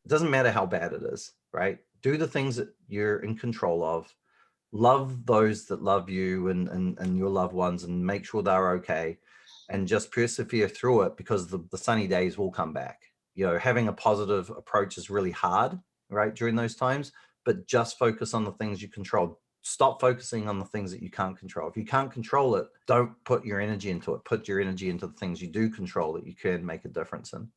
It doesn't matter how bad it is, right? Do the things that you're in control of. Love those that love you and your loved ones, and make sure they're okay, and just persevere through it, because the sunny days will come back. Having a positive approach is really hard, right, during those times, but just focus on the things you control. Stop focusing on the things that you can't control. If you can't control it, don't put your energy into it. Put your energy into the things you do control, that you can make a difference in.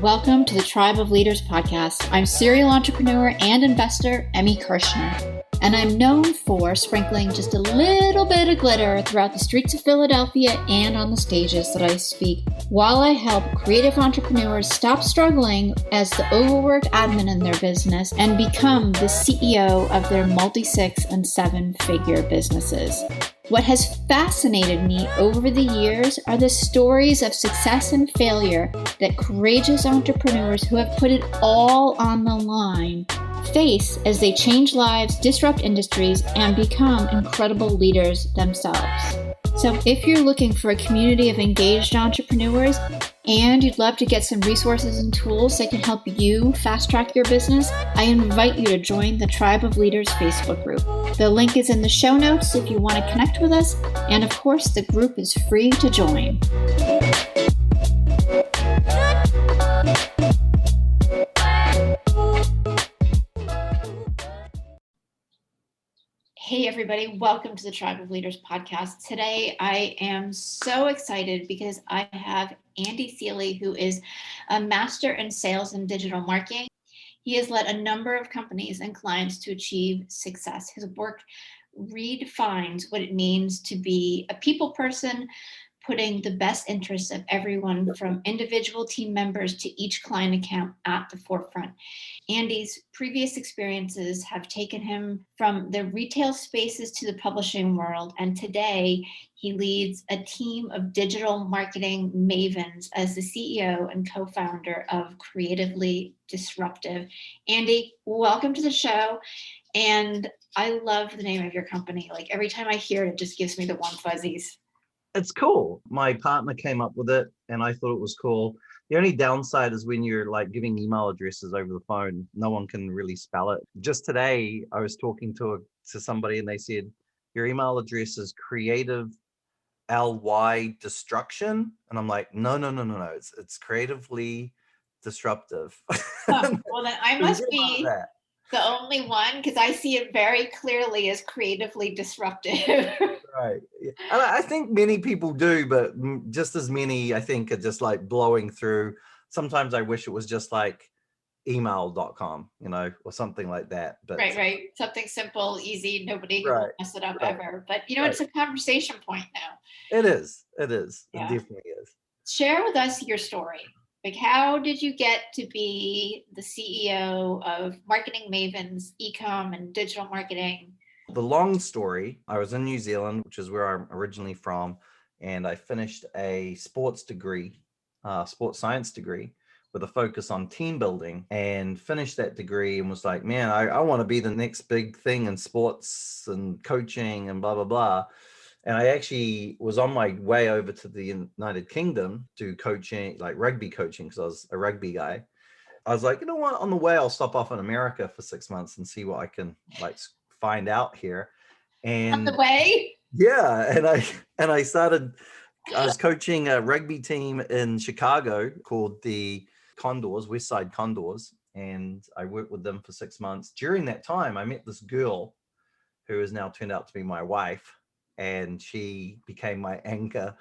Welcome to the Tribe of Leaders podcast. I'm serial entrepreneur and investor Emmy Kirshner, and I'm known for sprinkling just a little bit of glitter throughout the streets of Philadelphia and on the stages that I speak, while I help creative entrepreneurs stop struggling as the overworked admin in their business and become the CEO of their multi-6 and 7-figure businesses. What has fascinated me over the years are the stories of success and failure that courageous entrepreneurs who have put it all on the line face as they change lives, disrupt industries, and become incredible leaders themselves. So if you're looking for a community of engaged entrepreneurs and you'd love to get some resources and tools that can help you fast track your business, I invite you to join the Tribe of Leaders Facebook group. The link is in the show notes if you want to connect with us, and of course the group is free to join. Hey everybody, welcome to the Tribe of Leaders podcast. Today I am so excited because I have Andy Seeley, who is a master in sales and digital marketing. He has led a number of companies and clients to achieve success. His work redefines what it means to be a people person, putting the best interests of everyone from individual team members to each client account at the forefront. Andy's previous experiences have taken him from the retail spaces to the publishing world, and today he leads a team of digital marketing mavens as the CEO and co-founder of Creatively Disruptive. Andy, welcome to the show. And I love the name of your company. Like every time I hear it, it just gives me the warm fuzzies. It's cool. My partner came up with it and I thought it was cool. The only downside is when you're like giving email addresses over the phone, no one can really spell it. Just today, I was talking to somebody and they said, your email address is creative ly destruction. And I'm like, no. It's creatively disruptive. Oh, well, then I must be the only one, because I see it very clearly as creatively disruptive. Right. I think many people do, but just as many, I think, are just like blowing through. Sometimes I wish it was just like email.com, or something like that. But right. Something simple, easy, nobody will mess it up ever. But, it's a conversation point now. It is. Yeah. It definitely is. Share with us your story. Like, how did you get to be the CEO of Marketing Mavens, e-com and digital marketing? The long story, I was in New Zealand, which is where I'm originally from, and I finished a sports science degree with a focus on team building, and finished that degree and was like, man, I want to be the next big thing in sports and coaching and blah, blah, blah. And I actually was on my way over to the United Kingdom to coaching, like rugby coaching, because I was a rugby guy. I was like, you know what, on the way, I'll stop off in America for 6 months and see what I can like find out here. And on the way, and I was coaching a rugby team in Chicago called the Condors, West Side Condors, and I worked with them for 6 months. During that time, I met this girl who has now turned out to be my wife, and she became my anchor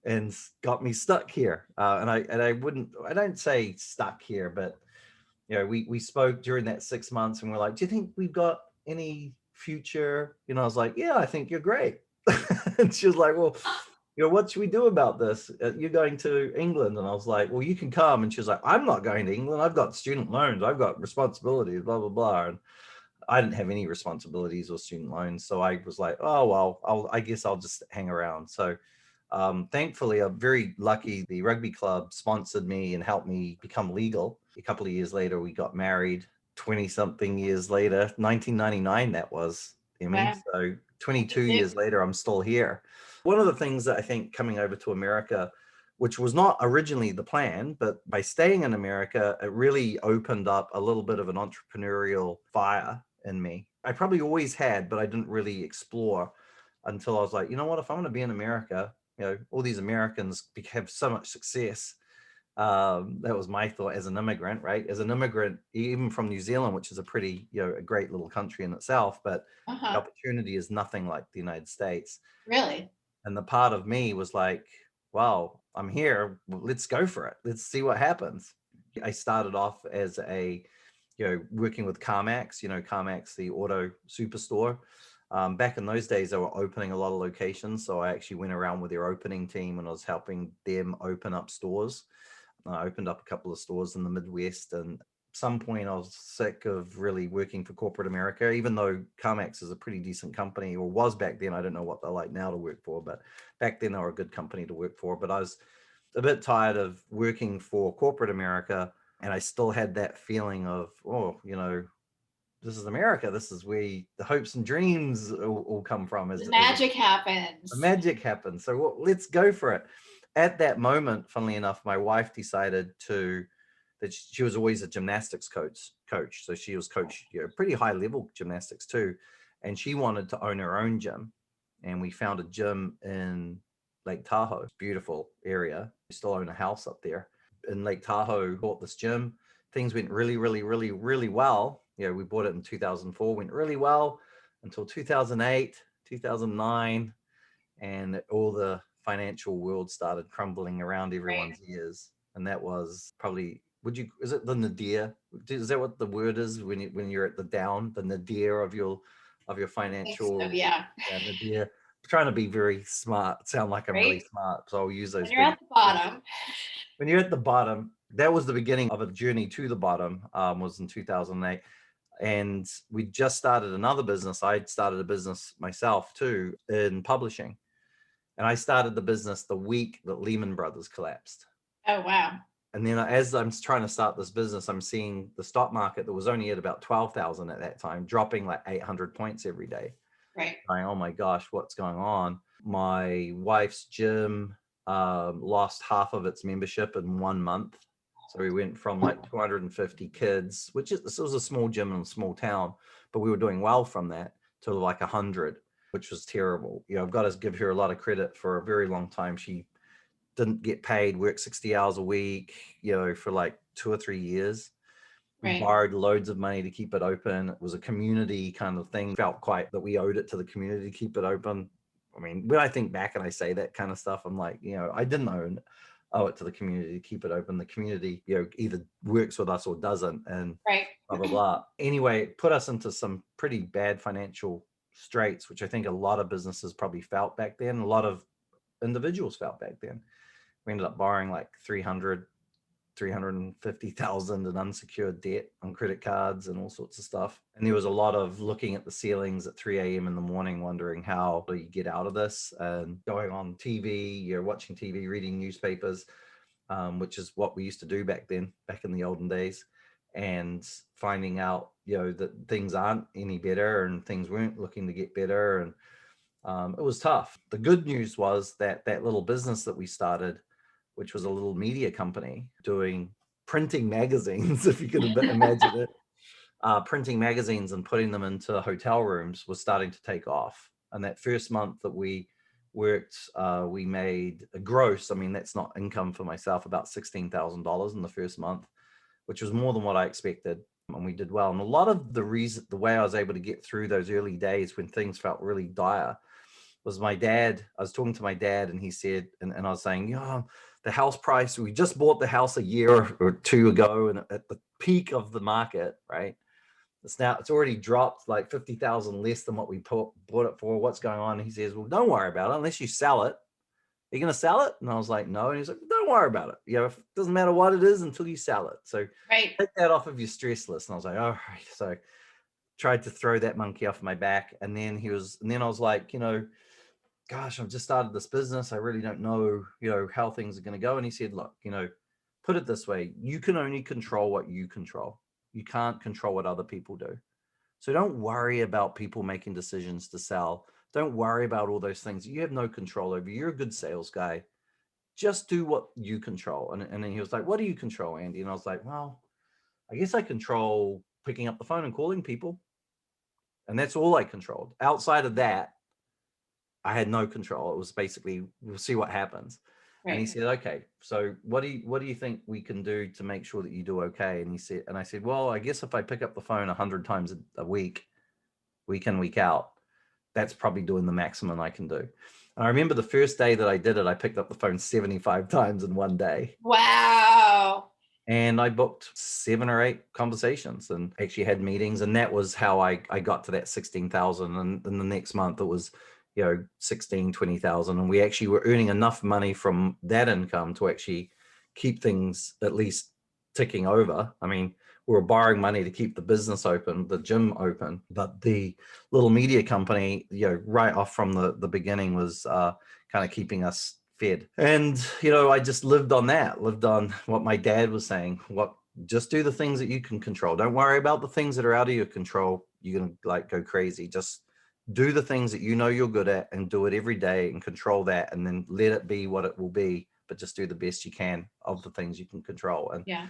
and got me stuck here. And I don't say stuck here, but we spoke during that 6 months and we're like, do you think we've got any future? I was like, yeah, I think you're great. And she was like, well, what should we do about this? You're going to England. And I was like, well, you can come. And she was like, I'm not going to England. I've got student loans. I've got responsibilities, blah, blah, blah. And I didn't have any responsibilities or student loans. So I was like, oh, well, I guess I'll just hang around. So thankfully, I'm very lucky. The rugby club sponsored me and helped me become legal. A couple of years later, we got married. 20 something years later, 1999, that was, Emmy. Wow. So 22 years later, I'm still here. One of the things that I think coming over to America which was not originally the plan, but by staying in America, it really opened up a little bit of an entrepreneurial fire in me. I probably always had, but I didn't really explore until I was like, you know what, if I'm going to be in America, all these Americans have so much success. That was my thought as an immigrant, right? As an immigrant, even from New Zealand, which is a pretty, a great little country in itself, but the opportunity is nothing like the United States. Really? And the part of me was like, wow, I'm here. Let's go for it. Let's see what happens. I started off as working with CarMax, CarMax, the auto superstore. Back in those days, they were opening a lot of locations. So I actually went around with their opening team and I was helping them open up stores. I opened up a couple of stores in the Midwest, and at some point I was sick of really working for corporate America, even though CarMax is a pretty decent company, or was back then. I don't know what they're like now to work for, but back then they were a good company to work for. But I was a bit tired of working for corporate America, and I still had that feeling of, this is America. This is where the hopes and dreams all come from. The magic happens. The magic happens. So let's go for it. At that moment, funnily enough, my wife decided that she was always a gymnastics coach. So she was coach, pretty high level gymnastics too. And she wanted to own her own gym. And we found a gym in Lake Tahoe, beautiful area. We still own a house up there in Lake Tahoe. Bought this gym. Things went really, really, really, really well. We bought it in 2004, went really well until 2008, 2009. And all the financial world started crumbling around everyone's ears. And that was probably, is it the nadir? Is that what the word is when you're at the nadir of your financial? So, yeah. Nadir. I'm trying to be very smart, sound like I'm really smart. So I'll use those. When you're at the bottom. When you're at the bottom, that was the beginning of a journey to the bottom, was in 2008. And we just started another business. I started a business myself too in publishing. And I started the business the week that Lehman Brothers collapsed. Oh, wow. And then as I'm trying to start this business, I'm seeing the stock market that was only at about 12,000 at that time, dropping like 800 points every day. Right. Going, oh my gosh, what's going on? My wife's gym lost half of its membership in 1 month. So we went from like 250 kids, this was a small gym in a small town, but we were doing well from that, to like 100. Which was terrible. I've got to give her a lot of credit. For a very long time, she didn't get paid, worked 60 hours a week, for like 2 or 3 years. We borrowed loads of money to keep it open. It was a community kind of thing. Felt quite that we owed it to the community to keep it open. I mean, when I think back and I say that kind of stuff, I'm like, I didn't owe it to the community to keep it open. The community, either works with us or doesn't, and blah, blah, blah. Anyway, it put us into some pretty bad financial straits, which I think a lot of businesses probably felt back then. A lot of individuals felt back then. We ended up borrowing like 350,000 in unsecured debt on credit cards and all sorts of stuff. And there was a lot of looking at the ceilings at 3 a.m. in the morning, wondering how do you get out of this, and going on TV, watching TV, reading newspapers, which is what we used to do back then, back in the olden days. And finding out, that things aren't any better and things weren't looking to get better. And it was tough. The good news was that little business that we started, which was a little media company doing printing magazines, if you could imagine it, printing magazines and putting them into hotel rooms, was starting to take off. And that first month that we worked, we made a gross, I mean, that's not income for myself, about $16,000 in the first month, which was more than what I expected. And we did well. And a lot of the way I was able to get through those early days when things felt really dire was my dad. I was talking to my dad, and he said, and I was saying, the house price, we just bought the house a year or two ago, and at the peak of the market, right? It's already dropped like 50,000 less than what we bought it for. What's going on? And he says, well, don't worry about it unless you sell it. Are you going to sell it? And I was like, no. And he's like, don't worry about it. It doesn't matter what it is until you sell it. So take that off of your stress list. And I was like, all right. So tried to throw that monkey off my back. And then I was like, gosh, I've just started this business. I really don't know, how things are going to go. And he said, look, put it this way. You can only control what you control. You can't control what other people do. So don't worry about people making decisions to sell. Don't worry about all those things you have no control over. You're a good sales guy. just do what you control. And then he was like, what do you control, Andy? And I was like, well, I guess I control picking up the phone and calling people. And that's all I controlled. Outside of that, I had no control. It was basically, we'll see what happens. And he Right. said, okay, so what do you think we can do to make sure that you do okay? And I said, well, I guess if I pick up the phone 100 times a week, week in, week out, that's probably doing the maximum I can do. And I remember the first day that I did it, I picked up the phone 75 times in one day. Wow. And I booked 7 or 8 conversations and actually had meetings. And that was how I got to that 16,000. And then the next month it was, 16, 20,000. And we actually were earning enough money from that income to actually keep things at least ticking over. I mean, we were borrowing money to keep the business open, the gym open, but the little media company, right off from the beginning was kind of keeping us fed. And, I just lived on what my dad was saying, just do the things that you can control. Don't worry about the things that are out of your control. You're going to go crazy. Just do the things that you're good at and do it every day and control that, and then let it be what it will be, but just do the best you can of the things you can control. And yeah,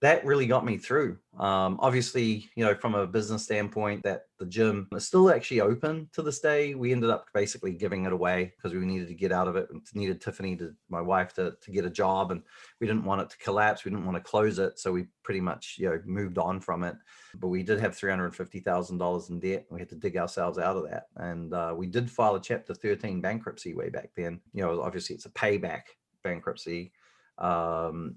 that really got me through. Obviously, from a business standpoint, that the gym is still actually open to this day. We ended up basically giving it away because we needed to get out of it. We needed Tiffany, my wife, to get a job, and we didn't want it to collapse. We didn't want to close it. So we pretty much, moved on from it. But we did have $350,000 in debt. We had to dig ourselves out of that. And we did file a Chapter 13 bankruptcy way back then. Obviously it's a payback bankruptcy,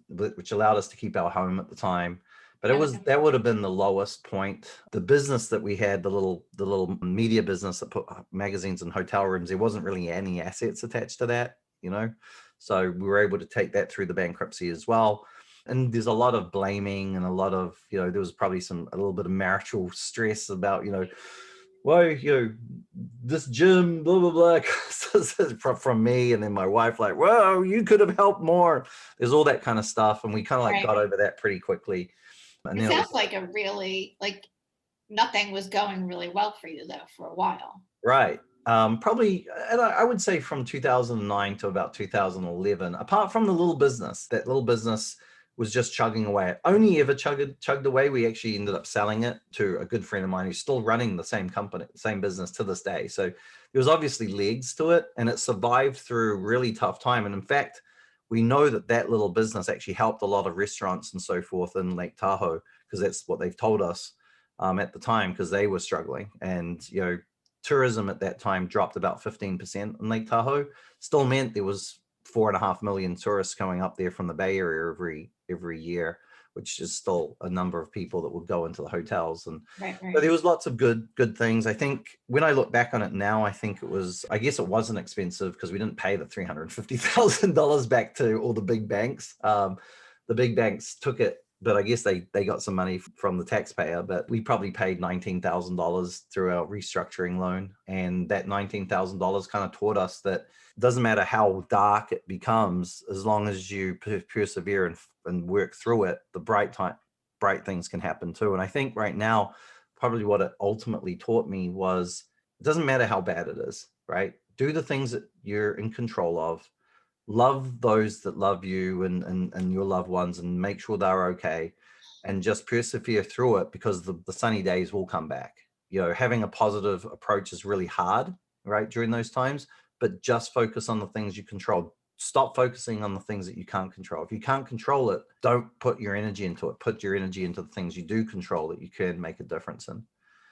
which allowed us to keep our home at the time. But that would have been the lowest point. The business that we had, the little media business that put magazines in hotel rooms, there wasn't really any assets attached to that, So we were able to take that through the bankruptcy as well. And there's a lot of blaming and a lot of, there was probably a little bit of marital stress about, well, this gym, blah, blah, blah, from me. And then my wife, like, well, you could have helped more. There's all that kind of stuff. And we kind of got over that pretty quickly. And it sounds like a really, nothing was going really well for you though, for a while. Right. Probably, and I would say from 2009 to about 2011, apart from the little business, that little business was just chugging away. It only ever chugged away. We actually ended up selling it to a good friend of mine who's still running the same company, same business to this day. So there was obviously legs to it, and it survived through a really tough time. And in fact, we know that little business actually helped a lot of restaurants and so forth in Lake Tahoe, because that's what they've told us at the time, because they were struggling. And, tourism at that time dropped about 15% in Lake Tahoe. Still meant there was 4.5 million tourists coming up there from the Bay Area every year, which is still a number of people that would go into the hotels. And right. But there was lots of good things. I think when I look back on it now, I guess it wasn't expensive because we didn't pay the $350,000 back to all the big banks. The big banks took it, but I guess they got some money from the taxpayer. But we probably paid $19,000 through our restructuring loan. And that $19,000 kind of taught us that it doesn't matter how dark it becomes, as long as you persevere and work through it, the bright things can happen too. And I think right now, probably what it ultimately taught me was, it doesn't matter how bad it is, right? Do the things that you're in control of. Love those that love you and your loved ones, and make sure they're okay, and just persevere through it, because the sunny days will come back. Having a positive approach is really hard, right, during those times, but just focus on the things you control. Stop focusing on the things that you can't control. If you can't control it, don't put your energy into it. Put your energy into the things you do control, that you can make a difference in.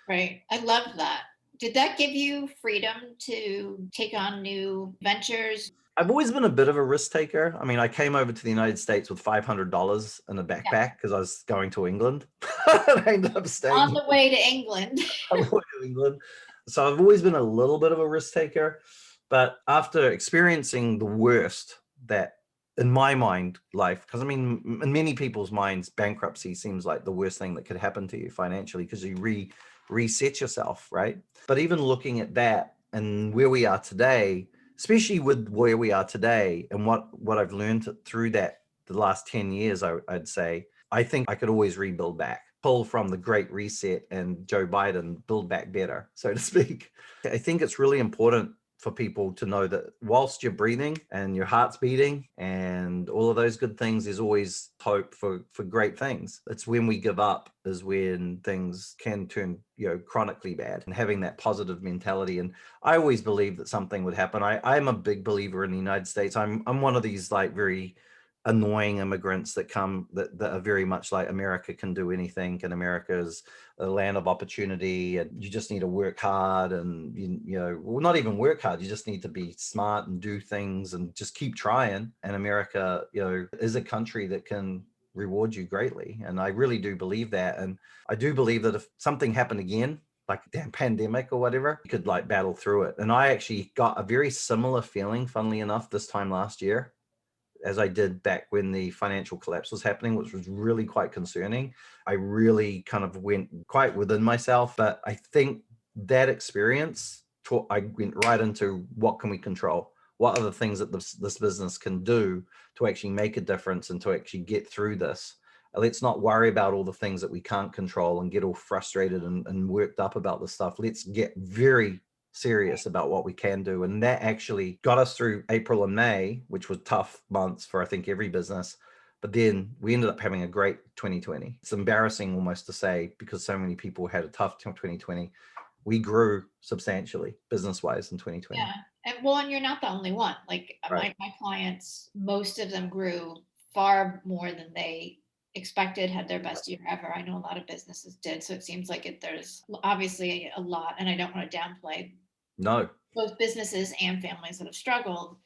Right. I love that. Did that give you freedom to take on new ventures? I've always been a bit of a risk taker. I mean, I came over to the United States with $500 in a backpack because I was going to England. And I ended up staying on the way to England. on the way to England. So I've always been a little bit of a risk taker. But after experiencing the worst that, in my mind, life, because I mean, in many people's minds, bankruptcy seems like the worst thing that could happen to you financially, because you reset yourself, right? But even looking at that and where we are today, especially with where we are today and what I've learned through that the last 10 years, I'd say, I think I could always rebuild back, pull from the Great Reset and Joe Biden, build back better, so to speak. I think it's really important for people to know that whilst you're breathing and your heart's beating and all of those good things, there's always hope for great things. It's when we give up is when things can turn, chronically bad, and having that positive mentality. And I always believed that something would happen. I'm a big believer in the United States. I'm one of these like very annoying immigrants that come that are very much like America can do anything, and America is a land of opportunity, and you just need to work hard, and well, not even work hard, you just need to be smart and do things and just keep trying. And America, is a country that can reward you greatly. And I really do believe that. And I do believe that if something happened again, like a damn pandemic or whatever, you could like battle through it. And I actually got a very similar feeling, funnily enough, this time last year, as I did back when the financial collapse was happening, which was really quite concerning. I really kind of went quite within myself, but I think that experience, I went right into what can we control? What are the things that this business can do to actually make a difference and to actually get through this? Let's not worry about all the things that we can't control and get all frustrated and worked up about the stuff. Let's get very serious about what we can do. And that actually got us through April and May, which was tough months for, I think, every business. But then we ended up having a great 2020. It's embarrassing almost to say, because so many people had a tough 2020. We grew substantially business-wise in 2020. Yeah. And you're not the only one. Like right. my clients, most of them grew far more than they expected, had their best year ever. I know a lot of businesses did. So it seems like there's obviously a lot, and I don't want to downplay both businesses and families that have struggled,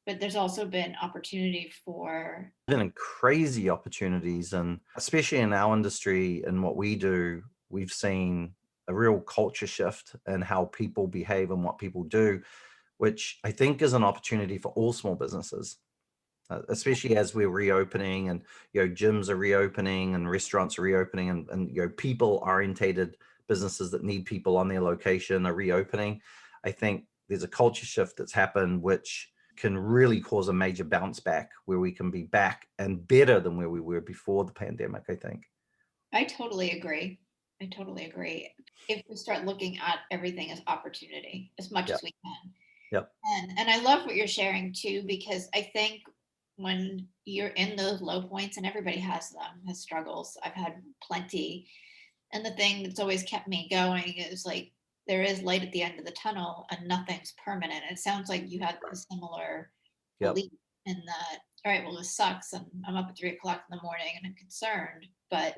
but there's also been opportunity for crazy opportunities. And especially in our industry and what we do, we've seen a real culture shift in how people behave and what people do, which I think is an opportunity for all small businesses, especially as we're reopening, and gyms are reopening and restaurants are reopening, and people orientated businesses that need people on their location are reopening. I think there's a culture shift that's happened, which can really cause a major bounce back, where we can be back and better than where we were before the pandemic, I think. I totally agree. If we start looking at everything as opportunity as much as we can. Yep. And I love what you're sharing too, because I think when you're in those low points, and everybody has struggles, I've had plenty. And the thing that's always kept me going is like, there is light at the end of the tunnel and nothing's permanent. It sounds like you had a similar belief in that, all right, well, this sucks, and I'm up at 3:00 in the morning and I'm concerned, but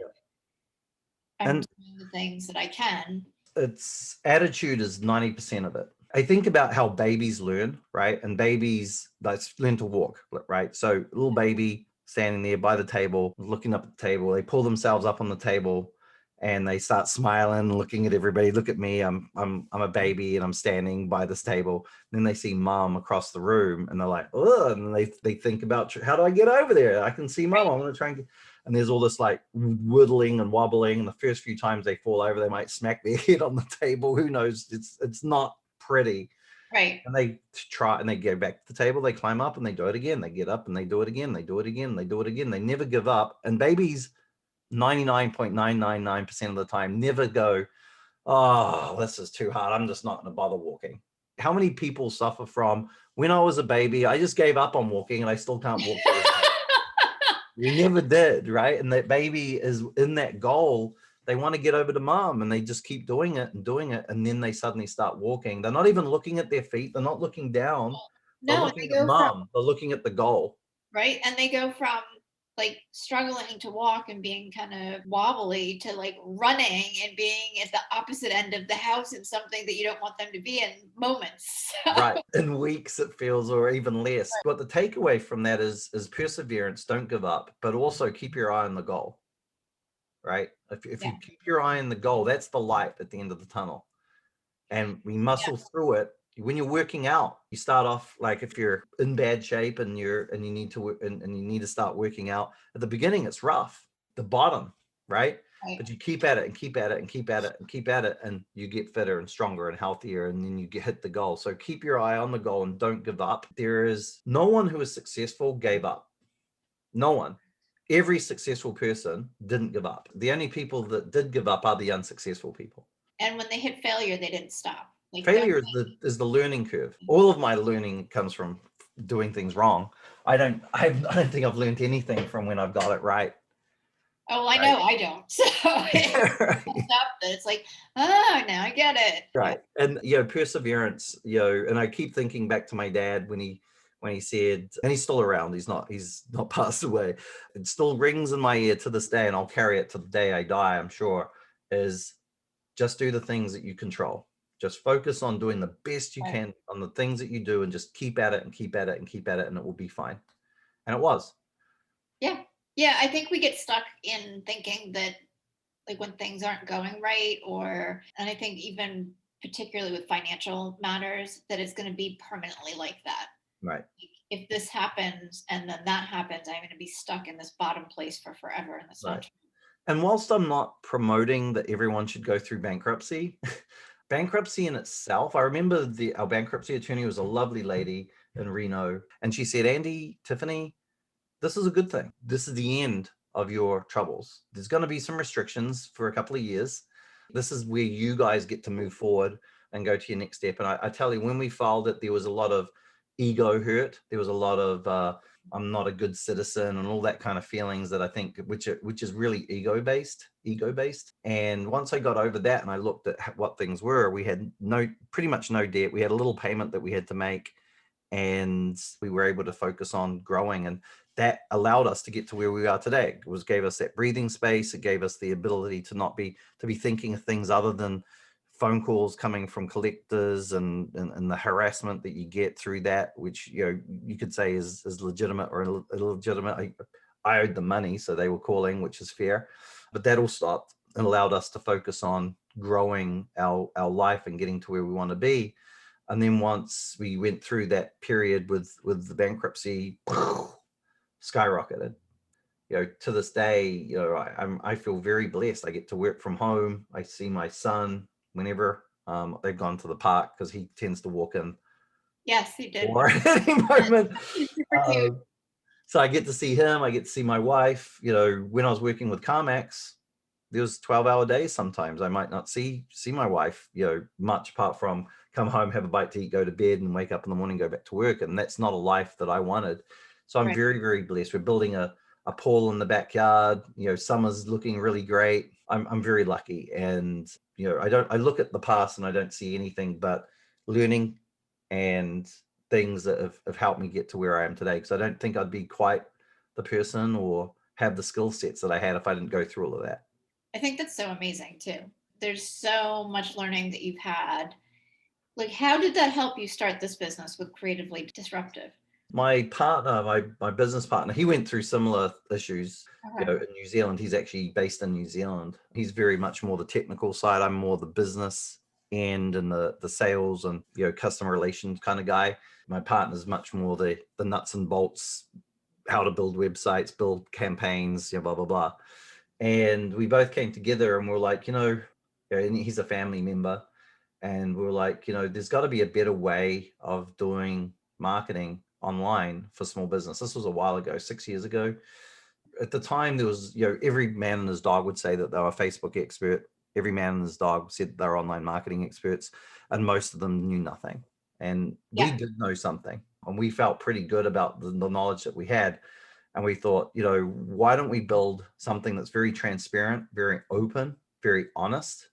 I'm doing the things that I can. It's attitude is 90% of it. I think about how babies learn, right? And babies learn to walk, right? So little baby standing there by the table, looking up at the table, they pull themselves up on the table and they start smiling, looking at everybody. Look at me, I'm a baby and I'm standing by this table. Then they see mom across the room and they're like, oh, and they think about, how do I get over there? I can see mom, I'm gonna try and get. And there's all this like whittling and wobbling. And the first few times they fall over, they might smack their head on the table. Who knows? It's not pretty. Right. And they try and they go back to the table, they climb up and they do it again. They get up and they do it again. They do it again. They do it again. They never give up. And babies, 99.999% of the time, never go, oh, this is too hard, I'm just not going to bother walking. How many people suffer from, when I was a baby, I just gave up on walking and I still can't walk. We never did, right? And that baby is in that goal. They want to get over to mom and they just keep doing it. And then they suddenly start walking. They're not even looking at their feet. They're not looking down. They're looking at mom. They're looking at the goal. Right. And they go from like struggling to walk and being kind of wobbly to like running and being at the opposite end of the house in something that you don't want them to be in moments. Right. In weeks it feels, or even less. But the takeaway from that is perseverance, don't give up, but also keep your eye on the goal. Right? If you keep your eye on the goal, that's the light at the end of the tunnel. And we muscle through it. When you're working out, you start off like, if you're in bad shape and you need to start working out, at the beginning it's rough, the bottom, right? But you keep at it and keep at it and keep at it and keep at it, and you get fitter and stronger and healthier, and then you hit the goal. So keep your eye on the goal and don't give up. There is no one who is successful gave up. No one. Every successful person didn't give up. The only people that did give up are the unsuccessful people. And when they hit failure, they didn't stop. Like, Failure is the learning curve. All of my learning comes from doing things wrong. I don't think I've learned anything from when I've got it right. oh, I know I don't. So Right. it's like, oh, now I get it. Right. And perseverance, and I keep thinking back to my dad when he said, and he's still around, he's not passed away. It still rings in my ear to this day, and I'll carry it to the day I die, I'm sure, is just do the things that you control. Just focus on doing the best you can on the things that you do, and just keep at it and keep at it and keep at it, and it will be fine. And it was. Yeah. Yeah. I think we get stuck in thinking that, like, when things aren't going right, and I think even particularly with financial matters, that it's going to be permanently like that. Right. Like, if this happens and then that happens, I'm going to be stuck in this bottom place for forever. And that's not true. And whilst I'm not promoting that everyone should go through bankruptcy, bankruptcy in itself, I remember our bankruptcy attorney was a lovely lady in Reno, and she said, Andy, Tiffany, this is a good thing. This is the end of your troubles. There's going to be some restrictions for a couple of years. This is where you guys get to move forward and go to your next step. And I tell you, when we filed it, there was a lot of ego hurt. There was a lot of I'm not a good citizen and all that kind of feelings that I think, which is really ego based. And once I got over that and I looked at what things were, we had pretty much no debt. We had a little payment that we had to make, and we were able to focus on growing, and that allowed us to get to where we are today. It gave us that breathing space. It gave us the ability to be thinking of things other than phone calls coming from collectors and the harassment that you get through that, which you could say is legitimate or illegitimate. I owed them money, so they were calling, which is fair, but that all stopped and allowed us to focus on growing our life and getting to where we want to be. And then once we went through that period with the bankruptcy, skyrocketed. To this day, I feel very blessed. I get to work from home. I see my son whenever they've gone to the park, because he tends to walk in. Yes, he did. Or at any moment. So I get to see him. I get to see my wife. When I was working with CarMax, there was 12-hour days. Sometimes I might not see my wife, much apart from come home, have a bite to eat, go to bed, and wake up in the morning, go back to work. And that's not a life that I wanted. So I'm very, very blessed. We're building a pool in the backyard. Summer's looking really great. I'm very lucky. And, I look at the past and I don't see anything but learning and things that have helped me get to where I am today. Because I don't think I'd be quite the person or have the skill sets that I had if I didn't go through all of that. I think that's so amazing too. There's so much learning that you've had. Like, how did that help you start this business with Creatively Disruptive? My partner, my business partner, he went through similar issues. In New Zealand. He's actually based in New Zealand. He's very much more the technical side. I'm more the business end and the sales and customer relations kind of guy. My partner's much more the nuts and bolts, how to build websites, build campaigns, blah blah blah. And we both came together and we're like, and he's a family member, and we're like, there's got to be a better way of doing marketing online for small business. This was a while ago, 6 years ago. At the time, there was, every man and his dog would say that they were a Facebook expert. Every man and his dog said they were online marketing experts, and most of them knew nothing. And we did know something, and we felt pretty good about the knowledge that we had. And we thought, why don't we build something that's very transparent, very open, very honest?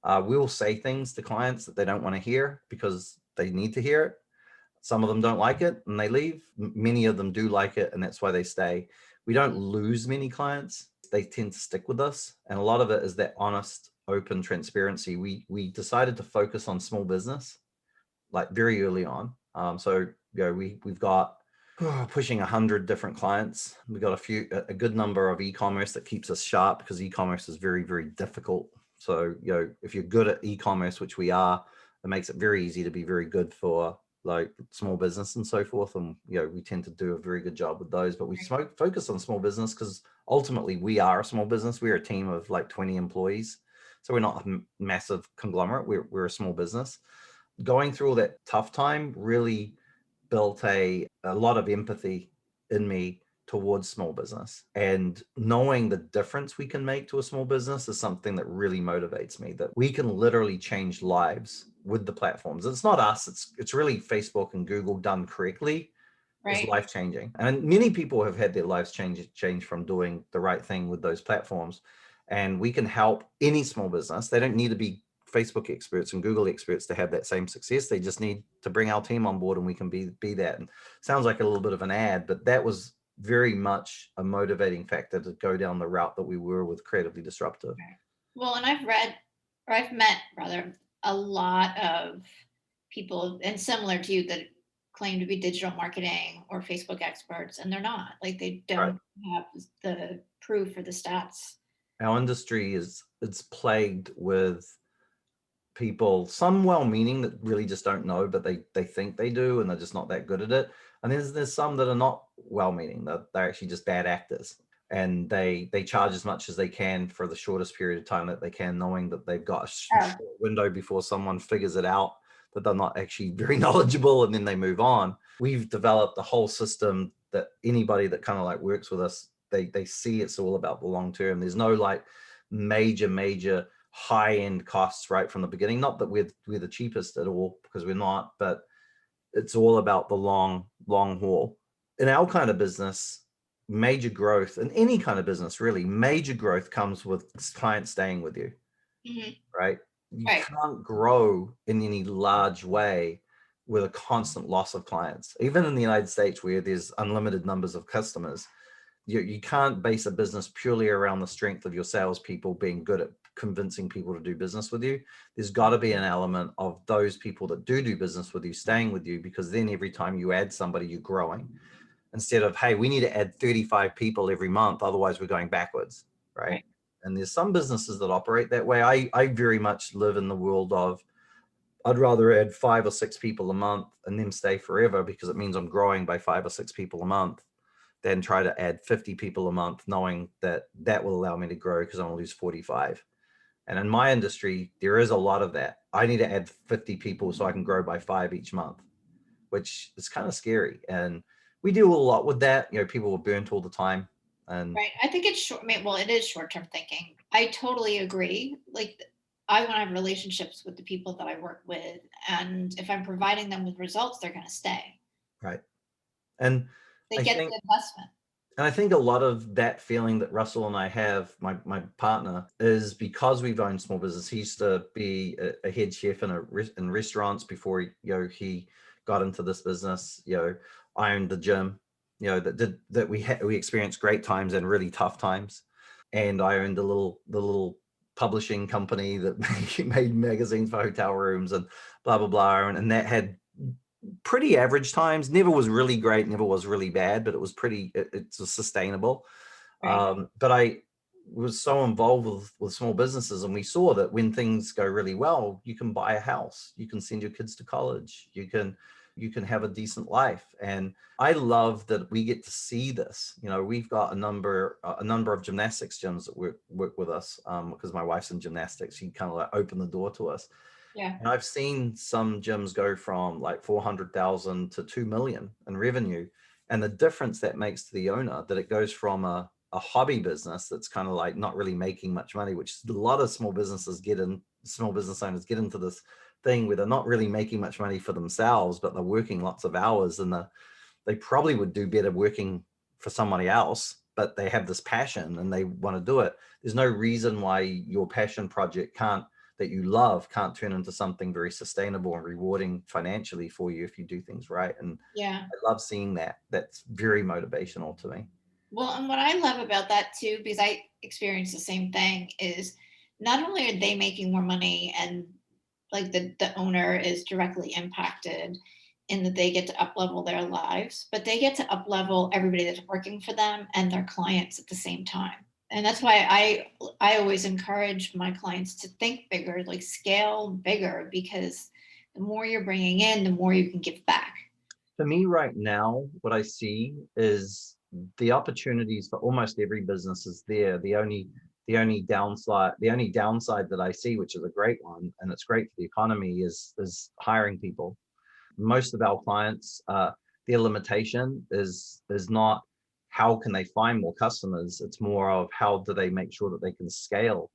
We'll say things to clients that they don't want to hear because they need to hear it. Some of them don't like it and they leave. Many of them do like it, and that's why they stay. We don't lose many clients. They tend to stick with us. And a lot of it is that honest, open transparency. We decided to focus on small business, like very early on. So we've got pushing 100 different clients. We've got a good number of e-commerce that keeps us sharp, because e-commerce is very, very difficult. So, if you're good at e-commerce, which we are, it makes it very easy to be very good for like small business and so forth. And, we tend to do a very good job with those, but we focus on small business because ultimately we are a small business. We're a team of like 20 employees. So we're not a massive conglomerate. We're a small business. Going through all that tough time really built a lot of empathy in me towards small business, and knowing the difference we can make to a small business is something that really motivates me, that we can literally change lives with the platforms. It's not us, it's really Facebook and Google done correctly is Right. life changing. And many people have had their lives change from doing the right thing with those platforms. And we can help any small business. They don't need to be Facebook experts and Google experts to have that same success. They just need to bring our team on board and we can be that. And sounds like a little bit of an ad, but that was very much a motivating factor to go down the route that we were with Creatively Disruptive. Well, and I've met rather a lot of people, and similar to you, that claim to be digital marketing or Facebook experts, and they're not. Like, they don't have the proof or the stats. Our industry it's plagued with people, some well-meaning that really just don't know, but they think they do, and they're just not that good at it. And there's some that are not well-meaning, that they're actually just bad actors, and they charge as much as they can for the shortest period of time that they can, knowing that they've got a short window before someone figures it out that they're not actually very knowledgeable, and then they move on. We've developed a whole system that anybody that kind of like works with us, they see it's all about the long term. There's no like major high-end costs right from the beginning. Not that we're the cheapest at all, because we're not, but it's all about the long haul. In our kind of business, major growth, in any kind of business really, major growth comes with clients staying with you. Right? You can't grow in any large way with a constant loss of clients. Even in the United States, where there's unlimited numbers of customers, you can't base a business purely around the strength of your salespeople being good at convincing people to do business with you. There's got to be an element of those people that do business with you staying with you, because then every time you add somebody, you're growing. Instead of, hey, we need to add 35 people every month, otherwise we're going backwards, right? And there's some businesses that operate that way. I very much live in the world of, I'd rather add 5 or 6 people a month and them stay forever, because it means I'm growing by 5 or 6 people a month, than try to add 50 people a month, knowing that that will allow me to grow because I'm gonna lose 45. And in my industry, there is a lot of that. I need to add 50 people so I can grow by 5 each month, which is kind of scary. And we deal a lot with that. People are burnt all the time. And I think it's short. Well, it is short-term thinking. I totally agree. Like, I want to have relationships with the people that I work with, and if I'm providing them with results, they're going to stay. Right. And they get the investment. And I think a lot of that feeling that Russell and I have, my partner, is because we've owned small business. He used to be a head chef in restaurants before he got into this business. I owned the gym. We experienced great times and really tough times. And I owned the little publishing company that made magazines for hotel rooms and blah blah blah. And that had pretty average times. Never was really great, never was really bad, but it was it's sustainable. But I was so involved with small businesses, and we saw that when things go really well, you can buy a house, you can send your kids to college, you can have a decent life. And I love that we get to see this. We've got a number of gymnastics gyms that work with us, because my wife's in gymnastics. She kind of like opened the door to us. Yeah. And I've seen some gyms go from like 400,000 to 2 million in revenue. And the difference that makes to the owner, that it goes from a hobby business that's kind of like not really making much money, which a lot of small business owners get into this thing where they're not really making much money for themselves, but they're working lots of hours, and they probably would do better working for somebody else, but they have this passion and they want to do it. There's no reason why your passion project that you love can't turn into something very sustainable and rewarding financially for you if you do things right. And I love seeing that. That's very motivational to me. Well, and what I love about that too, because I experienced the same thing, is not only are they making more money, and like the owner is directly impacted in that they get to up level their lives, but they get to up level everybody that's working for them and their clients at the same time. And that's why I always encourage my clients to think bigger, like scale bigger, because the more you're bringing in, the more you can give back. For me right now, what I see is the opportunities for almost every business is there. The only downside that I see, which is a great one, and it's great for the economy, is hiring people. Most of our clients, their limitation is not how can they find more customers. It's more of how do they make sure that they can scale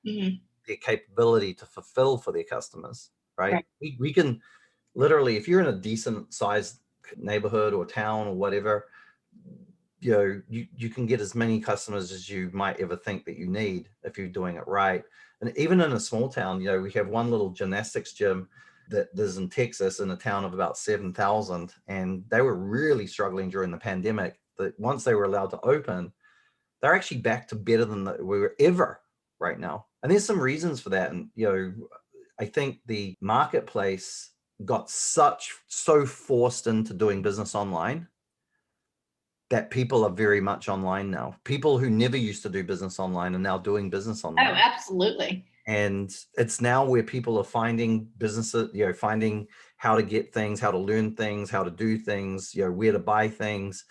their capability to fulfill for their customers. right? Right. We can literally, if you're in a decent sized neighborhood or town or whatever, you can get as many customers as you might ever think that you need if you're doing it right. And even in a small town, we have one little gymnastics gym that is in Texas, in a town of about 7,000, and they were really struggling during the pandemic. That once they were allowed to open, they're actually back to better than we were ever right now. And there's some reasons for that. And I think the marketplace got so forced into doing business online that people are very much online now. People who never used to do business online are now doing business Oh, online. absolutely. And it's now where people are finding businesses, finding how to get things, how to learn things, how to do things, where to buy things.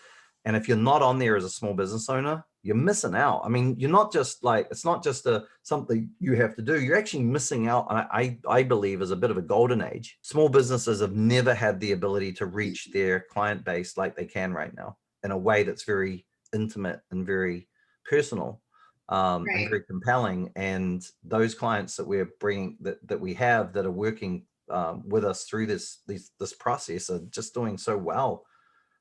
And if you're not on there as a small business owner, you're missing out. I mean, you're not just it's not just something you have to do. You're actually missing out. I believe is a bit of a golden age. Small businesses have never had the ability to reach their client base like they can right now, in a way that's very intimate and very personal, and very compelling. And those clients that we're bringing, that we have, that are working with us through this process, are just doing so well.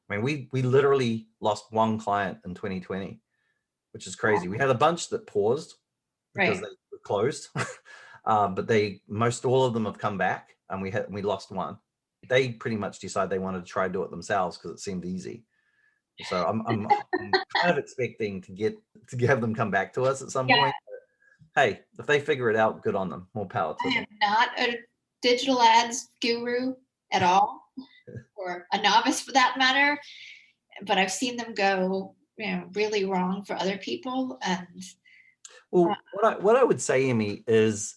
I mean, we literally lost one client in 2020, which is crazy. We had a bunch that paused because they were closed, but most all of them have come back, and we lost one. They pretty much decided they wanted to try to do it themselves because it seemed easy. So I'm kind of expecting to have them come back to us at some point. But hey, if they figure it out, good on them. More power to them. I am not a digital ads guru at all, or a novice for that matter, but I've seen them go, really wrong for other people. And well, what I would say, Emmy, is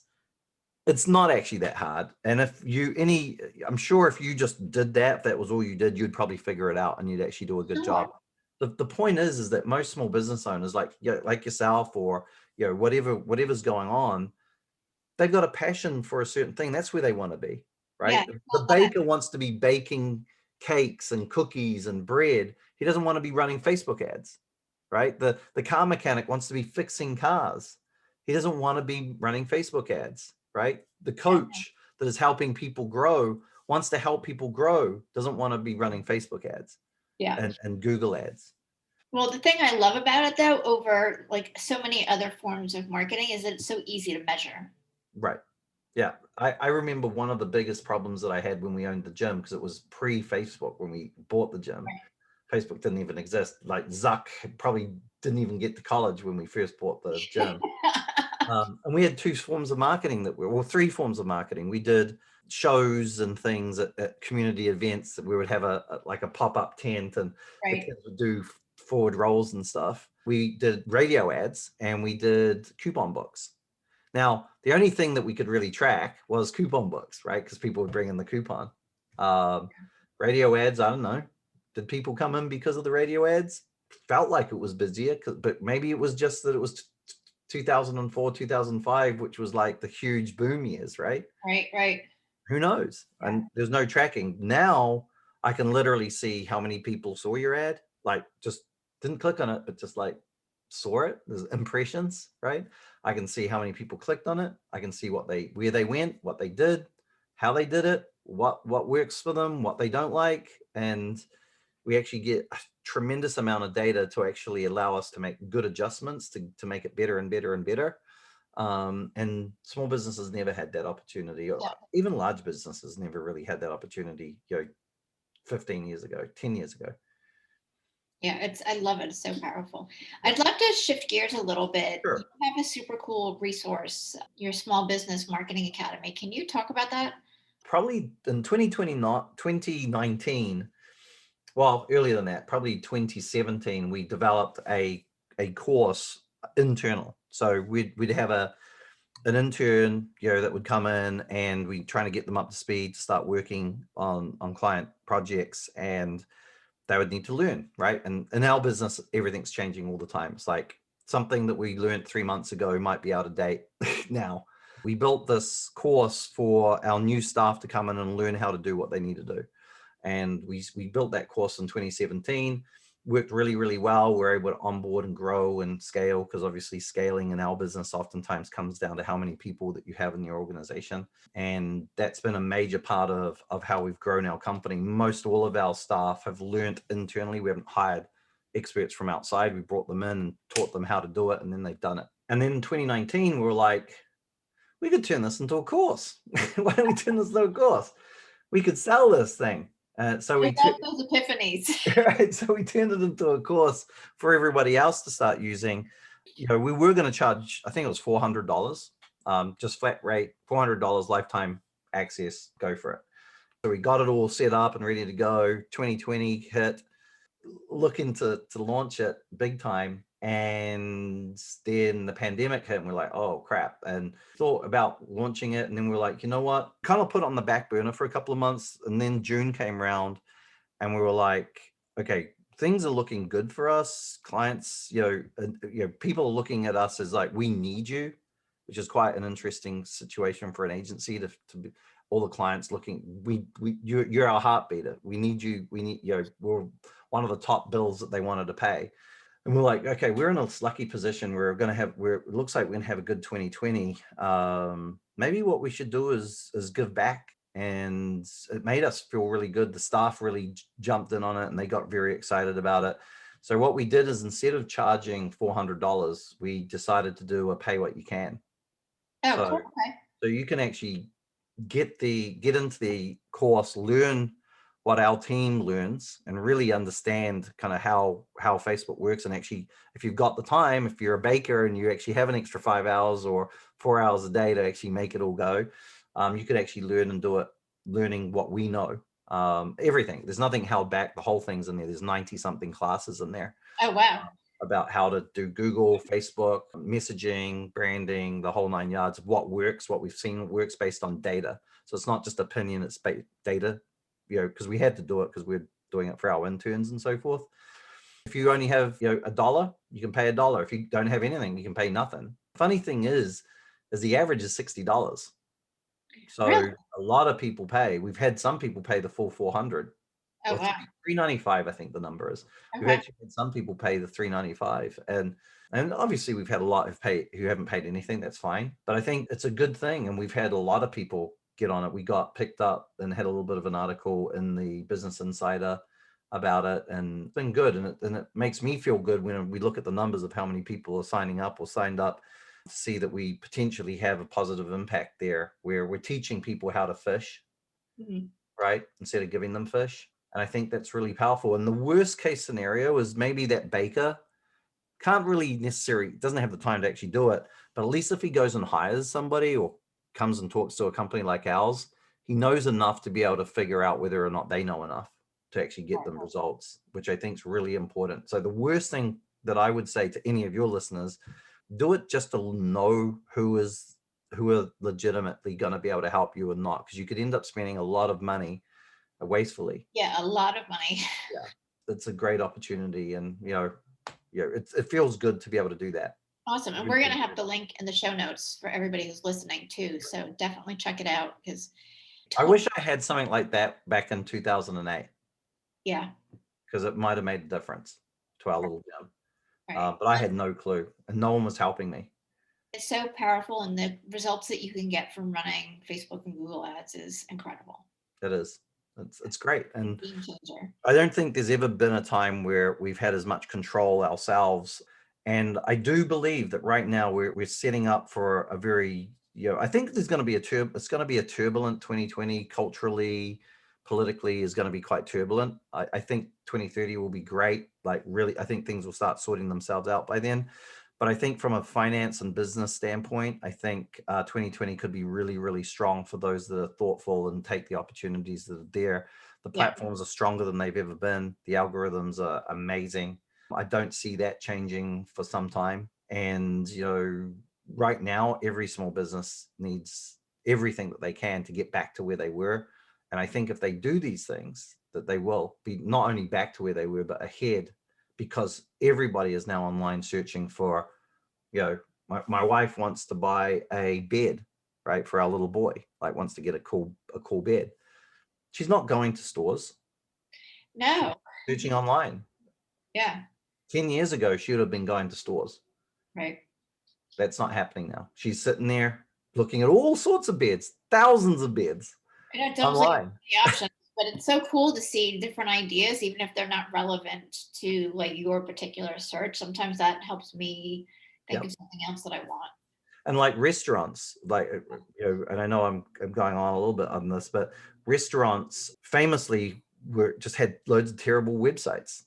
it's not actually that hard. And I'm sure if you just did that, if that was all you did, you'd probably figure it out and you'd actually do a good job. The point is that most small business owners, like yourself, or whatever's going on, they've got a passion for a certain thing. That's where they want to be, right? Yeah. The baker wants to be baking cakes and cookies and bread. He doesn't want to be running Facebook ads, right? The car mechanic wants to be fixing cars. He doesn't want to be running Facebook ads, right? The coach that is helping people grow wants to help people grow, doesn't want to be running Facebook ads and Google ads. Well, the thing I love about it, though, over like so many other forms of marketing, is that it's so easy to measure. Right. Yeah. I remember one of the biggest problems that I had when we owned the gym, because it was pre-Facebook when we bought the gym. Right. Facebook didn't even exist. Like Zuck probably didn't even get to college when we first bought the gym. And we had three forms of marketing. We did shows and things at community events that we would have a pop-up tent, and the kids would do forward rolls and stuff. We did radio ads, and we did coupon books. Now, the only thing that we could really track was coupon books, right? Because people would bring in the coupon. Radio ads, I don't know. Did people come in because of the radio ads? Felt like it was busier, but maybe it was just that it was 2004, 2005, which was like the huge boom years, right? Right. Who knows? And there's no tracking. Now I can literally see how many people saw your ad, like just didn't click on it, but just like saw it. There's impressions, right? I can see how many people clicked on it. I can see where they went, what they did, how they did it, what works for them, what they don't like. And we actually get a tremendous amount of data to actually allow us to make good adjustments to make it better and better and better. And small businesses never had that opportunity, or even large businesses never really had that opportunity, 15 years ago, 10 years ago. Yeah, I love it. It's so powerful. I'd love to shift gears a little bit. Sure. You have a super cool resource, your Small Business Marketing Academy. Can you talk about that? Probably in 2019, well, earlier than that, probably 2017, we developed a course internal. So we'd have an intern, that would come in, and we trying to get them up to speed to start working on client projects, and they would need to learn, right? And in our business, everything's changing all the time. It's like something that we learned 3 months ago might be out of date now. We built this course for our new staff to come in and learn how to do what they need to do. And we built that course in 2017. worked really, really well. We're able to onboard and grow and scale, because obviously scaling in our business oftentimes comes down to how many people that you have in your organization. And that's been a major part of how we've grown our company. Most all of our staff have learned internally. We haven't hired experts from outside. We brought them in and taught them how to do it, and then they've done it. And then in 2019, we were like, we could turn this into a course. Why don't we turn this into a course? We could sell this thing. So we got those epiphanies. right. So we turned it into a course for everybody else to start using. You know, we were going to charge, I think it was $400, just flat rate, $400 lifetime access. Go for it. So we got it all set up and ready to go. 2020 hit, looking to launch it big time. And then the pandemic hit and we're like, oh crap. And thought about launching it. And then we're like, you know what? Kind of put it on the back burner for a couple of months. And then June came around and we were like, okay, things are looking good for us. Clients, people are looking at us as like, we need you, which is quite an interesting situation for an agency to be, all the clients looking, you're our heartbeat. We need you. We need, we're one of the top bills that they wanted to pay. And we're like, okay, we're in a lucky position. It looks like we're going to have a good 2020. Maybe what we should do is give back. And it made us feel really good. The staff really jumped in on it and they got very excited about it. So what we did is, instead of charging $400, we decided to do a pay what you can. Oh, cool. Okay. So you can actually get into the course, learn what our team learns, and really understand kind of how Facebook works. And actually, if you've got the time, if you're a baker and you actually have an extra 5 hours or 4 hours a day to actually make it all go, you could actually learn and do it, learning what we know. Everything. There's nothing held back. The whole thing's in there. There's 90 something classes in there. Oh, wow. About how to do Google, Facebook, messaging, branding, the whole 9 yards of what works, what we've seen works based on data. So it's not just opinion, it's data, because we had to do it because we're doing it for our interns and so forth. If you only have, $1, you can pay $1. If you don't have anything, you can pay nothing. Funny thing is the average is $60. So really? A lot of people pay. We've had some people pay the full $400. Oh, wow. $395, I think the number is. Okay. We've actually had some people pay the $395, and obviously we've had a lot who haven't paid anything. That's fine, but I think it's a good thing, and we've had a lot of people get on it. We got picked up and had a little bit of an article in the Business Insider about it, and it's been good. And it makes me feel good when we look at the numbers of how many people are signing up or signed up, to see that we potentially have a positive impact there, where we're teaching people how to fish, right, instead of giving them fish. And I think that's really powerful. And the worst case scenario is maybe that baker can't really doesn't have the time to actually do it. But at least if he goes and hires somebody or comes and talks to a company like ours, he knows enough to be able to figure out whether or not they know enough to actually get them results, which I think is really important. So the worst thing that I would say to any of your listeners, do it just to know who are legitimately going to be able to help you or not, because you could end up spending a lot of money wastefully. Yeah, a lot of money. Yeah, it's a great opportunity, and it feels good to be able to do that. Awesome. And we're going to have the link in the show notes for everybody who's listening too, so definitely check it out, because I wish I had something like that back in 2008. Yeah, because it might have made a difference to our little gym. right. But I had no clue, and no one was helping me. It's so powerful, and the results that you can get from running Facebook and Google ads is incredible. It is. It's great. And game changer. I don't think there's ever been a time where we've had as much control ourselves. And I do believe that right now we're setting up for a very, I think there's going to be it's going to be a turbulent 2020 culturally, politically is going to be quite turbulent. I think 2030 will be great. Like really, I think things will start sorting themselves out by then. But I think from a finance and business standpoint, I think 2020 could be really, really strong for those that are thoughtful and take the opportunities that are there. The platforms are stronger than they've ever been. The algorithms are amazing. I don't see that changing for some time. And, right now, every small business needs everything that they can to get back to where they were. And I think if they do these things, that they will be not only back to where they were, but ahead, because everybody is now online searching for, my wife wants to buy a bed, right, for our little boy, like wants to get a cool bed. She's not going to stores. No. She's searching online. Yeah. 10 years ago, she would have been going to stores. Right. That's not happening now. She's sitting there looking at all sorts of beds, thousands of beds I know it's almost like online. the options, but it's so cool to see different ideas, even if they're not relevant to like your particular search. Sometimes that helps me think Yep. of something else that I want. And like restaurants, like, and I know I'm going on a little bit on this, but restaurants famously just had loads of terrible websites.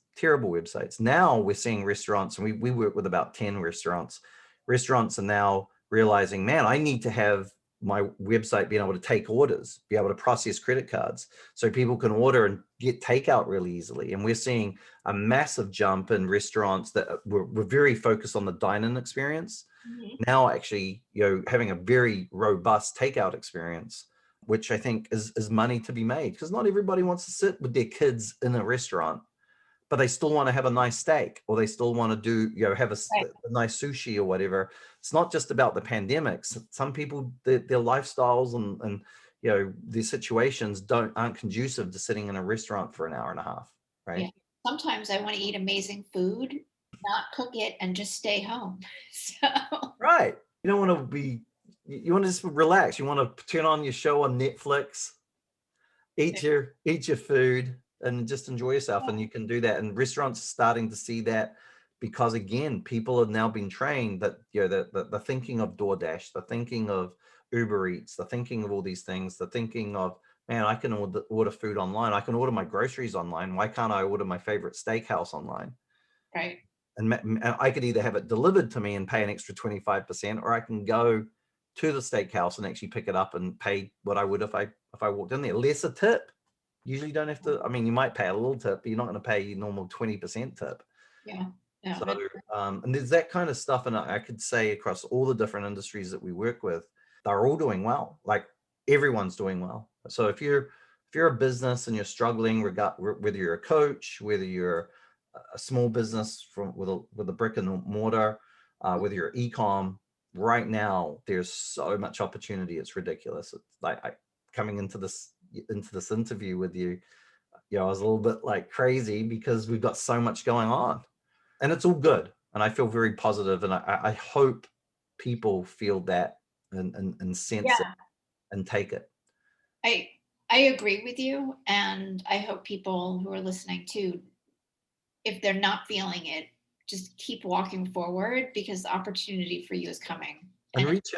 Now we're seeing restaurants, and we work with about 10 restaurants. Restaurants are now realizing, man, I need to have my website being able to take orders, be able to process credit cards, so people can order and get takeout really easily. And we're seeing a massive jump in restaurants that were very focused on the dine-in experience. Mm-hmm. Now actually, having a very robust takeout experience, which I think is money to be made, because not everybody wants to sit with their kids in a restaurant, but they still want to have a nice steak, or they still want to do, have a nice sushi or whatever. It's not just about the pandemics. Some people, their lifestyles and their situations aren't conducive to sitting in a restaurant for an hour and a half, right? Yeah. Sometimes I want to eat amazing food, not cook it, and just stay home. So Right. You don't want to you want to just relax. You want to turn on your show on Netflix, eat your food, and just enjoy yourself. And you can do that. And restaurants are starting to see that, because again, people have now been trained that the thinking of DoorDash, the thinking of Uber Eats, the thinking of all these things, the thinking of, man, I can order food online. I can order my groceries online. Why can't I order my favorite steakhouse online? right. And I could either have it delivered to me and pay an extra 25%, or I can go to the steakhouse and actually pick it up and pay what I would if I walked in there. Less a tip. Usually don't have to. I mean, you might pay a little tip, but you're not going to pay your normal 20% tip. Yeah. Yeah. So, and there's that kind of stuff. And I could say across all the different industries that we work with, they're all doing well. Like, everyone's doing well. So if you're a business and you're struggling, whether you're a coach, whether you're a small business with a brick and mortar, whether you're e-com, right now there's so much opportunity. It's ridiculous. It's like coming into this interview with you, I was a little bit like crazy, because we've got so much going on, and it's all good. And I feel very positive, and I hope people feel that and sense it and take it. I agree with you, and I hope people who are listening too, if they're not feeling it, just keep walking forward, because the opportunity for you is coming. And reach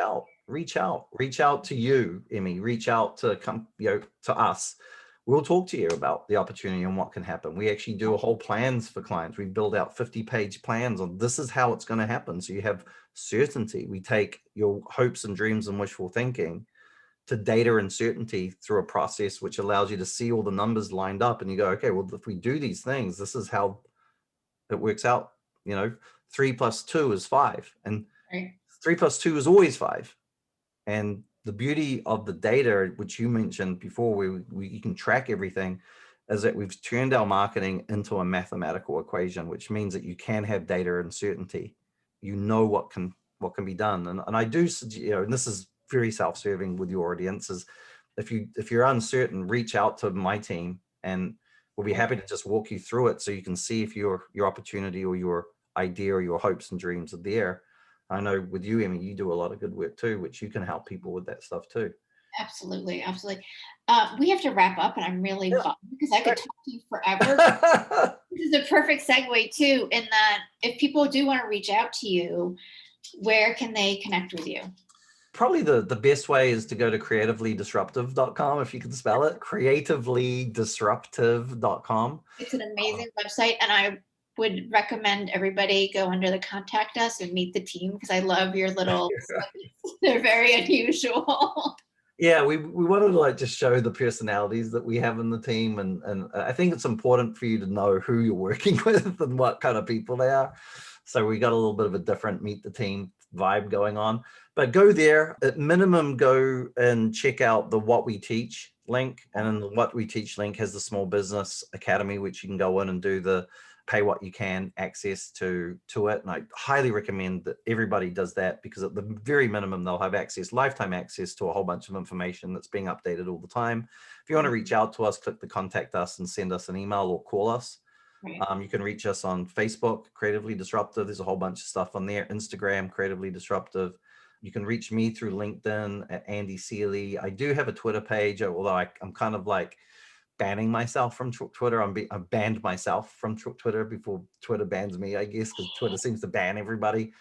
out to you, Emmy. Reach out to to us. We'll talk to you about the opportunity and what can happen. We actually do a whole plans for clients. We build out 50-page plans on this is how it's going to happen, so you have certainty. We take your hopes and dreams and wishful thinking to data and certainty through a process which allows you to see all the numbers lined up, and you go, okay, well, if we do these things, this is how it works out. 3 + 2 is 5, and 3 + 2 is always 5. And the beauty of the data, which you mentioned before, we can track everything, is that we've turned our marketing into a mathematical equation, which means that you can have data and certainty. What can be done. And I do, and this is very self-serving with your audiences. If you're uncertain, reach out to my team, and we'll be happy to just walk you through it, so you can see if your opportunity or your idea or your hopes and dreams are there. I know with you, Emmy, you do a lot of good work too, which you can help people with that stuff too. Absolutely. We have to wrap up, and I'm really bummed, because I could talk to you forever. This is a perfect segue too, in that if people do want to reach out to you, where can they connect with you? Probably the best way is to go to creativelydisruptive.com, if you can spell it, creativelydisruptive.com. It's an amazing website, and I would recommend everybody go under the contact us and meet the team, because I love your little they're very unusual. Yeah, we wanted to just show the personalities that we have in the team, and I think it's important for you to know who you're working with and what kind of people they are. So we got a little bit of a different meet the team vibe going on. But go there, at minimum, go and check out the What We Teach link. And in the What We Teach link has the Small Business Academy, which you can go in and do the pay what you can access to it. And I highly recommend that everybody does that, because at the very minimum, they'll have lifetime access to a whole bunch of information that's being updated all the time. If you want to reach out to us, click the contact us and send us an email or call us. Right. You can reach us on Facebook, Creatively Disruptive. There's a whole bunch of stuff on there. Instagram, Creatively Disruptive. You can reach me through LinkedIn at Andy Seeley. I do have a Twitter page, although I'm kind of like banning myself from Twitter. I've banned myself from Twitter before Twitter bans me, I guess, because Twitter seems to ban everybody.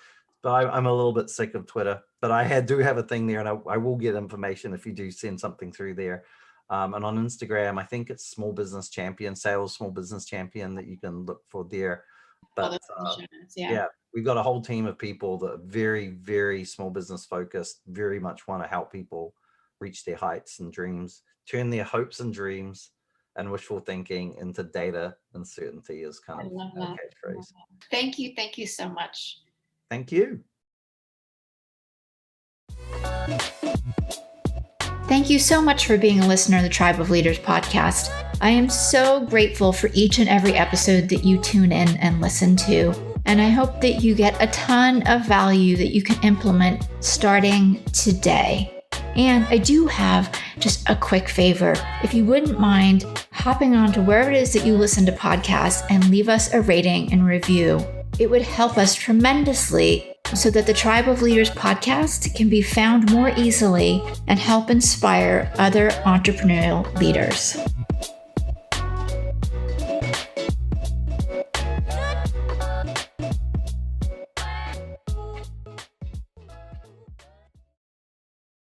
But I'm a little bit sick of Twitter. But I do have a thing there, and I will get information if you do send something through there. And on Instagram, I think it's Small Business Champion, Sales Small Business Champion that you can look for there. But yeah, we've got a whole team of people that are very, very small business focused, very much want to help people reach their heights and dreams, turn their hopes and dreams and wishful thinking into data and certainty is kind of our catchphrase. Thank you. Thank you so much. Thank you. Thank you so much for being a listener to the Tribe of Leaders podcast. I am so grateful for each and every episode that you tune in and listen to. And I hope that you get a ton of value that you can implement starting today. And I do have just a quick favor. If you wouldn't mind hopping on to wherever it is that you listen to podcasts and leave us a rating and review, it would help us tremendously so that the Tribe of Leaders podcast can be found more easily and help inspire other entrepreneurial leaders.